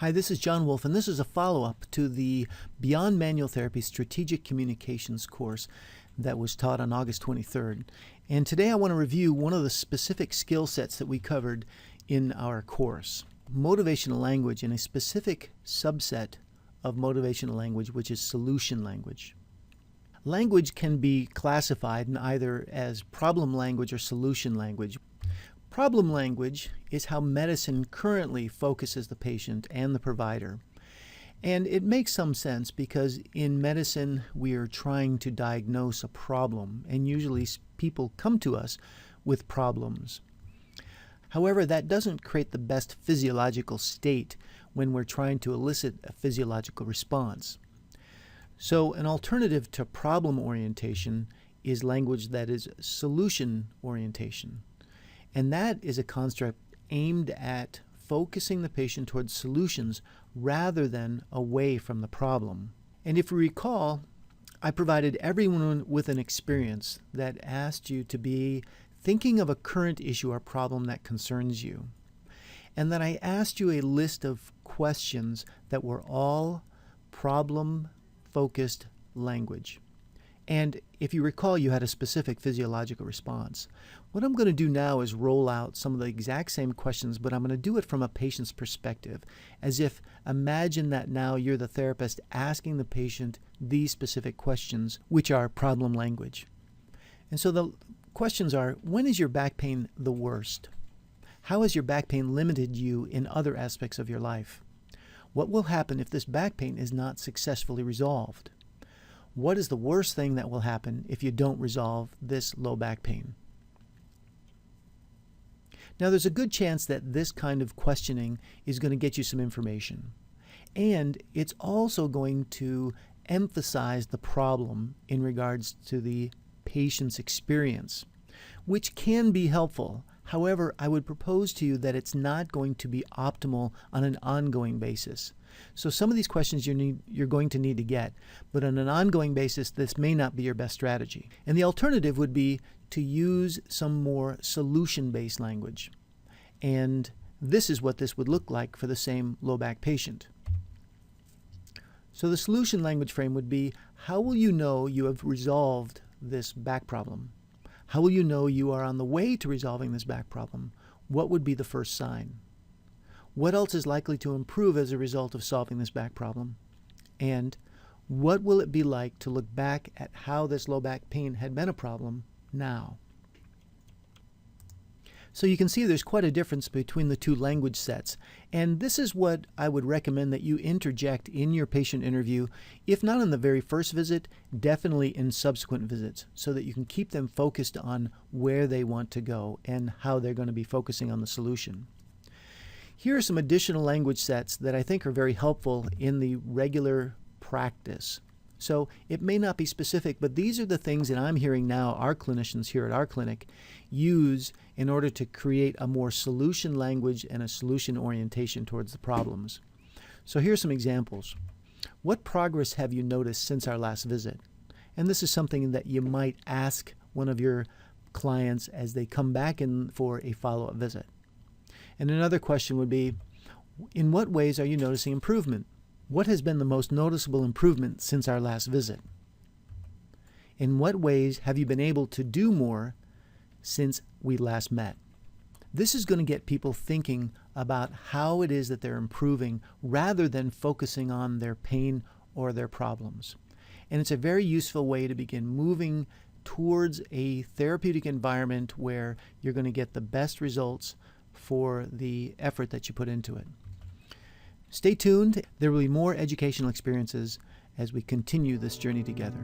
Hi, this is John Wolf, and this is a follow-up to the Beyond Manual Therapy Strategic Communications course that was taught on August 23rd. And today I want to review one of the specific skill sets that we covered in our course, motivational language, and a specific subset of motivational language, which is solution language. Language can be classified in either as problem language or solution language. Problem language is how medicine currently focuses the patient and the provider. And it makes some sense because in medicine we are trying to diagnose a problem, and usually people come to us with problems. However, that doesn't create the best physiological state when we're trying to elicit a physiological response. So an alternative to problem orientation is language that is solution orientation. And that is a construct aimed at focusing the patient towards solutions rather than away from the problem. And if you recall, I provided everyone with an experience that asked you to be thinking of a current issue or problem that concerns you. And then I asked you a list of questions that were all problem-focused language. And if you recall, you had a specific physiological response. What I'm going to do now is roll out some of the exact same questions, but I'm going to do it from a patient's perspective, as if imagine that now you're the therapist asking the patient these specific questions, which are problem language. And so the questions are, when is your back pain the worst? How has your back pain limited you in other aspects of your life? What will happen if this back pain is not successfully resolved? What is the worst thing that will happen if you don't resolve this low back pain? Now, there's a good chance that this kind of questioning is going to get you some information. And it's also going to emphasize the problem in regards to the patient's experience, which can be helpful. However, I would propose to you that it's not going to be optimal on an ongoing basis. So some of these questions you're going to need to get, but on an ongoing basis, this may not be your best strategy. And the alternative would be to use some more solution-based language. And this is what this would look like for the same low back patient. So the solution language frame would be, how will you know you have resolved this back problem? How will you know you are on the way to resolving this back problem? What would be the first sign? What else is likely to improve as a result of solving this back problem? And what will it be like to look back at how this low back pain had been a problem now? So you can see there's quite a difference between the two language sets. And this is what I would recommend that you interject in your patient interview, if not on the very first visit, definitely in subsequent visits, so that you can keep them focused on where they want to go and how they're going to be focusing on the solution. Here are some additional language sets that I think are very helpful in the regular practice. So it may not be specific, but these are the things that I'm hearing now our clinicians here at our clinic use in order to create a more solution language and a solution orientation towards the problems. So here's some examples. What progress have you noticed since our last visit? And this is something that you might ask one of your clients as they come back in for a follow-up visit. And another question would be, in what ways are you noticing improvement? What has been the most noticeable improvement since our last visit? In what ways have you been able to do more since we last met? This is going to get people thinking about how it is that they're improving rather than focusing on their pain or their problems. And it's a very useful way to begin moving towards a therapeutic environment where you're going to get the best results for the effort that you put into it. Stay tuned. There will be more educational experiences as we continue this journey together.